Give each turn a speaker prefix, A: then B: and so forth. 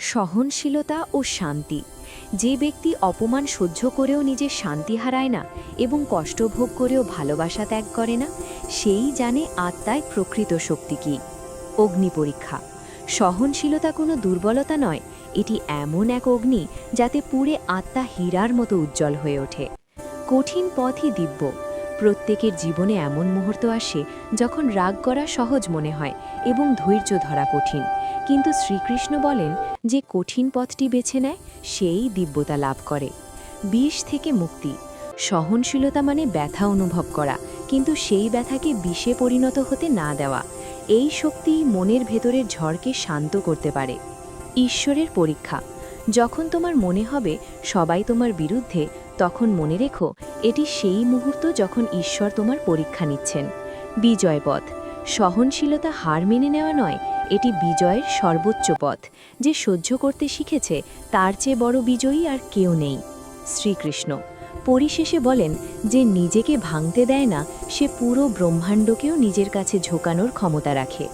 A: সহনশীলতা ও শান্তি। যে ব্যক্তি অপমান সহ্য করেও নিজের শান্তি হারায় না এবং কষ্ট ভোগ করেও ভালোবাসা ত্যাগ করে না, সেই জানে আত্মায় প্রকৃত শক্তি কী। অগ্নি পরীক্ষা। সহনশীলতা কোনো দুর্বলতা নয়, এটি এমন এক অগ্নি যাতে পুড়ে আত্মা হীরার মতো উজ্জ্বল হয়ে ওঠে। কঠিন পথই দিব্য। প্রত্যেকের জীবনে এমন মুহূর্ত আসে যখন রাগ করা সহজ মনে হয় এবং ধৈর্য ধরা কঠিন, কিন্তু শ্রীকৃষ্ণ বলেন যে কঠিন পথটি বেছে নেয় সেই দিব্যতা লাভ করে। বিষ থেকে মুক্তি। সহনশীলতা মানে ব্যথা অনুভব করা, কিন্তু সেই ব্যথাকে বিষে পরিণত হতে না দেওয়া। এই শক্তি মনের ভেতরের ঝড়কে শান্ত করতে পারে। ঈশ্বরের পরীক্ষা। যখন তোমার মনে হবে সবাই তোমার বিরুদ্ধে, তখন মনে রেখো এটি সেই মুহূর্ত যখন ঈশ্বর তোমার পরীক্ষা নিচ্ছেন। বিজয় পথ। সহনশীলতা হার মেনে নেওয়া নয়, এটি বিজয়ের সর্বোচ্চ পথ। যে সহ্য করতে শিখেছে তার চেয়ে বড় বিজয়ী আর কেউ নেই। শ্রীকৃষ্ণ পরিশেষে বলেন যে নিজেকে ভাঙতে দেয় না, সে পুরো ব্রহ্মাণ্ডকেও নিজের কাছে ঝোঁকানোর ক্ষমতা রাখে।